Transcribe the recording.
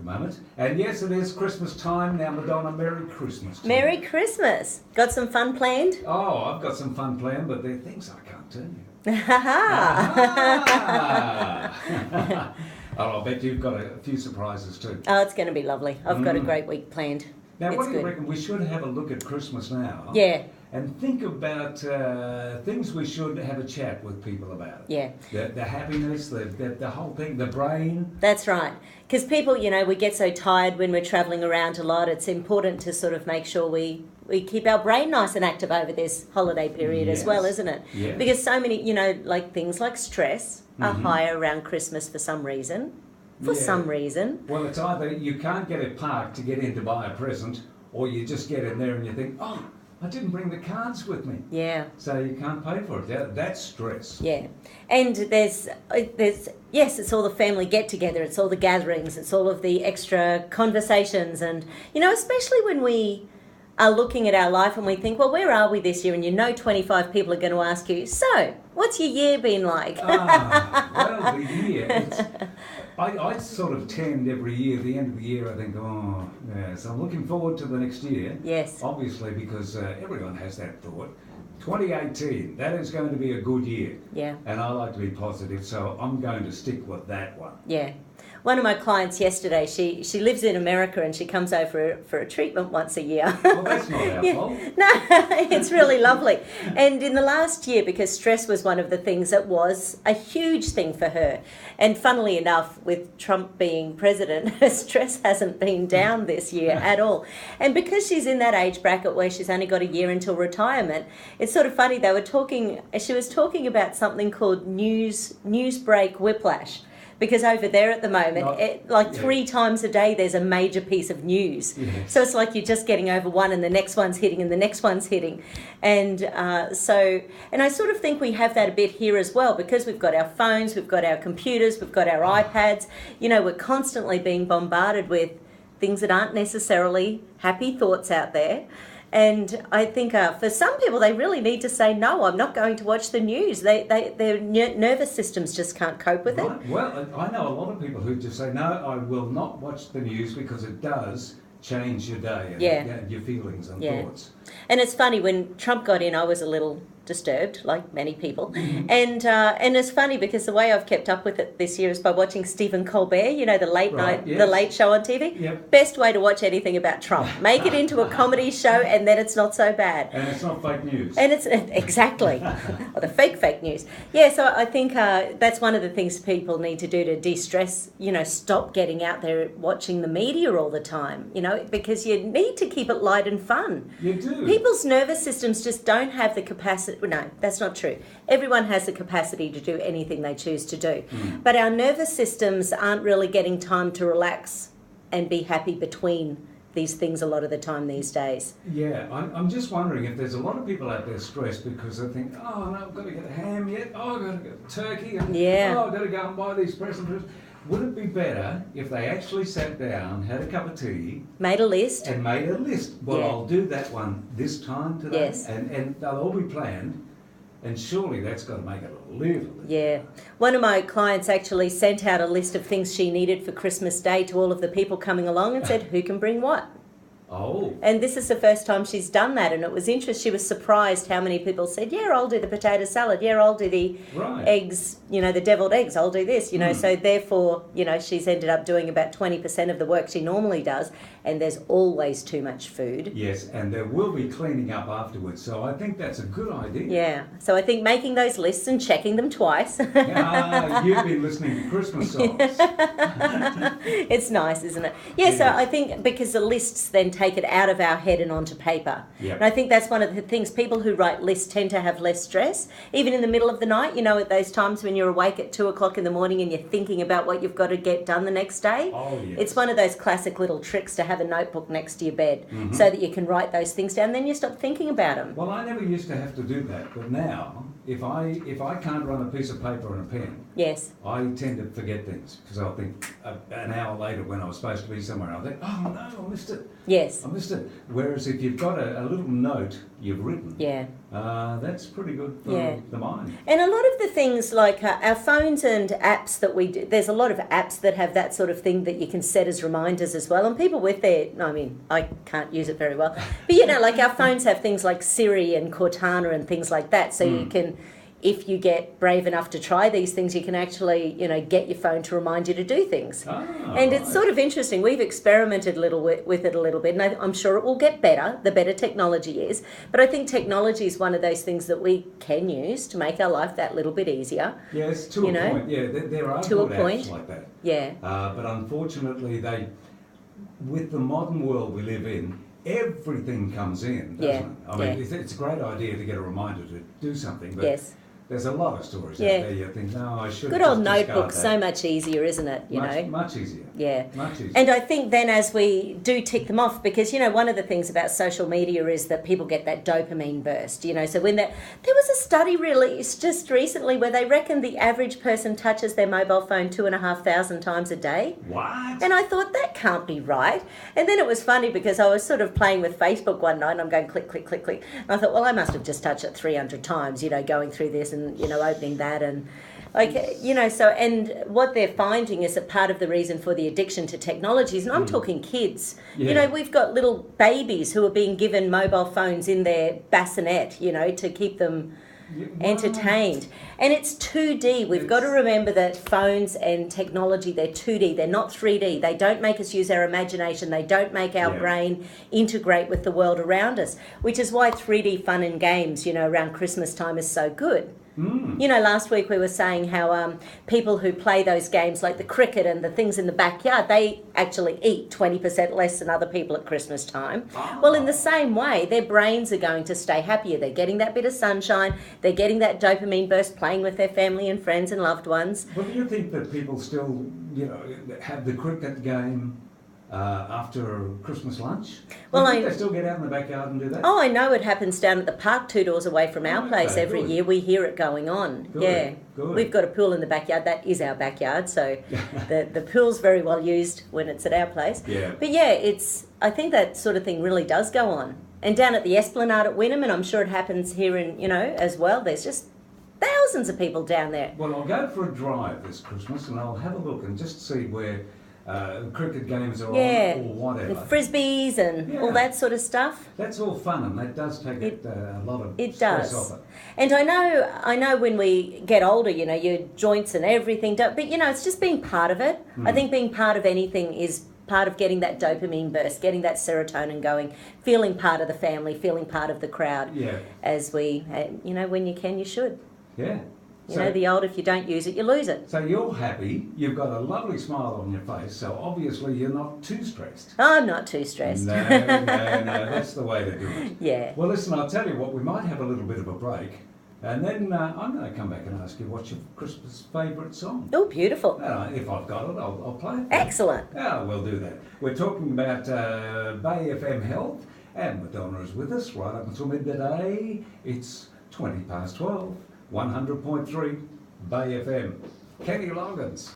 moment. And yes, it is Christmas time now, Madonna. Merry Christmas to Merry you. Christmas. Got some fun planned? Oh, I've got some fun planned, but there are things I can't tell you. Oh, I'll bet you've got a few surprises too. Oh, it's going to be lovely. I've got a great week planned. Now, It's what do you good. reckon? We should have a look at Christmas now. Yeah, And think about things we should have a chat with people about. yeah. The happiness, the whole thing, the brain. That's right. Because people, we get so tired when we're travelling around a lot. It's important to sort of make sure we keep our brain nice and active over this holiday period as well, isn't it? Yes. Because so many, like things like stress are higher around Christmas for some reason. Some reason. Well, it's either you can't get it parked to get in to buy a present, or you just get in there and you think, oh, I didn't bring the cards with me. Yeah. So you can't pay for it. That's stress. Yeah, and there's yes, it's all the family get together, it's all the gatherings, it's all of the extra conversations, and especially when we are looking at our life and we think, well, where are we this year? And 25 people are going to ask you, so what's your year been like? Well, the year. I sort of tend every year, the end of the year, I think, oh, yeah. So I'm looking forward to the next year. Yes. Obviously, because everyone has that thought. 2018, that is going to be a good year. Yeah. And I like to be positive, so I'm going to stick with that one. Yeah. One of my clients yesterday, she lives in America and she comes over for a treatment once a year. Well, that's not our fault. No, it's really lovely. And in the last year, because stress was one of the things that was a huge thing for her, and funnily enough, with Trump being president, her stress hasn't been down this year at all. And because she's in that age bracket where she's only got a year until retirement, it's sort of funny, she was talking about something called news break whiplash. Because over there at the moment, 3 times a day, there's a major piece of news. Yes. So it's like you're just getting over one and the next one's hitting and the next one's hitting. And and I sort of think we have that a bit here as well, because we've got our phones, we've got our computers, we've got our iPads. We're constantly being bombarded with things that aren't necessarily happy thoughts out there. And I think for some people, they really need to say, no, I'm not going to watch the news. Their nervous systems just can't cope with it. Well, I know a lot of people who just say, no, I will not watch the news because it does change your day and your feelings and thoughts. And it's funny, when Trump got in, I was a little disturbed, like many people. And it's funny because the way I've kept up with it this year is by watching Stephen Colbert, the late night, the late show on TV. Yep. Best way to watch anything about Trump. Make it into a comedy show and then it's not so bad. And it's not fake news. And it's exactly, or the fake news. Yeah, so I think that's one of the things people need to do to de-stress, stop getting out there watching the media all the time, because you need to keep it light and fun. You do. People's nervous systems just don't have the capacity. No, that's not true. Everyone has the capacity to do anything they choose to do. But our nervous systems aren't really getting time to relax and be happy between these things a lot of the time these days. Yeah, I'm just wondering if there's a lot of people out there stressed because they think, oh, no, I've got to get a ham yet. Oh, I've got to get a turkey. And, oh, I've got to go and buy these presents. Would it be better if they actually sat down, had a cup of tea... Made a list. And made a list. Well, I'll do that one this time today. Yes. And they'll all be planned. And surely that's got to make it a little bit. Yeah. One of my clients actually sent out a list of things she needed for Christmas Day to all of the people coming along and said, who can bring what? Oh. And this is the first time she's done that, and it was interesting. She was surprised how many people said, yeah, I'll do the potato salad. Yeah, I'll do the eggs, the deviled eggs. I'll do this, So therefore, she's ended up doing about 20% of the work she normally does, and there's always too much food. Yes, and there will be cleaning up afterwards, so I think that's a good idea. Yeah, so I think making those lists and checking them twice. You've been listening to Christmas songs. It's nice, isn't it? Yeah, so I think because the lists then take it out of our head and onto paper. Yep. And I think that's one of the things. People who write lists tend to have less stress, even in the middle of the night, at those times when you're awake at 2 o'clock in the morning and you're thinking about what you've got to get done the next day. Oh, yes. It's one of those classic little tricks to have a notebook next to your bed so that you can write those things down, then you stop thinking about them. Well, I never used to have to do that, but now, if I can't run a piece of paper and a pen, yes, I tend to forget things, because I'll think an hour later when I was supposed to be somewhere, I'll think, oh no, I missed it. Yes. I missed it. Whereas if you've got a little note you've written, That's pretty good for the mind. And a lot of the things like our phones and apps that we do, there's a lot of apps that have that sort of thing that you can set as reminders as well. And people with their, I mean, I can't use it very well, but you know, like our phones have things like Siri and Cortana and things like that. So you can, if you get brave enough to try these things, you can actually, you know, get your phone to remind you to do things. And it's sort of interesting. We've experimented a little with it a little bit, and I'm sure it will get better, the better technology is. But I think technology is one of those things that we can use to make our life that little bit easier. Yes, to a point. Yeah, there are to good a point. apps like that. Yeah. But unfortunately, with the modern world we live in, everything comes in, doesn't it? I mean, it's a great idea to get a reminder to do something, but there's a lot of stories out there you think, no, I should. Good old notebook, so much easier, isn't it? You know, much easier. Yeah, much easier. And I think then as we do tick them off, because you know one of the things about social media is that people get that dopamine burst. You know, so when there was a study released just recently where they reckon the average person touches their mobile phone 2,500 times a day. What? And I thought that can't be right. And then it was funny because I was sort of playing with Facebook one night and I'm going click, click, click, click. And I thought, well, I must have just touched it 300 times. You know, going through this and, you know, opening that and like, you know, so, and what they're finding is that part of the reason for the addiction to technologies, and I'm talking kids, you know, we've got little babies who are being given mobile phones in their bassinet, you know, to keep them entertained. And it's 2D. We've got to remember that phones and technology, they're 2D. They're not 3D. They don't make us use our imagination. They don't make our brain integrate with the world around us, which is why 3D fun and games, you know, around Christmas time is so good. You know, last week we were saying how people who play those games like the cricket and the things in the backyard, they actually eat 20% less than other people at Christmas time. Well, in the same way, their brains are going to stay happier. They're getting that bit of sunshine. They're getting that dopamine burst playing with their family and friends and loved ones. Well, do you think that people still, you know, have the cricket game after Christmas lunch? Well, they still get out in the backyard and do that? Oh, I know it happens down at the park 2 doors away from our place every year. We hear it going on. Good. We've got a pool in the backyard. That is our backyard, so the pool's very well used when it's at our place. But yeah, I think that sort of thing really does go on. And down at the Esplanade at Wynnum, and I'm sure it happens here in, you know, as well, there's just thousands of people down there. Well, I'll go for a drive this Christmas and I'll have a look and just see where cricket games are on or whatever. And frisbees and all that sort of stuff. That's all fun and that does take a lot of stress off it. And I know when we get older, you know, your joints and everything, but you know, it's just being part of it. I think being part of anything is part of getting that dopamine burst, getting that serotonin going, feeling part of the family, feeling part of the crowd. As we, you know, when you can, you should. You know, the old, if you don't use it, you lose it. So you're happy, you've got a lovely smile on your face, so obviously you're not too stressed. I'm not too stressed. No, that's the way to do it. Yeah. Well, listen, I'll tell you what, we might have a little bit of a break, and then I'm going to come back and ask you what's your Christmas favourite song. Oh, beautiful. If I've got it, I'll play it. Excellent. Yeah, we'll do that. We're talking about Bay FM Health, and Madonna is with us right up until midday. It's 12:20, 100.3 Bay FM. Kenny Loggins.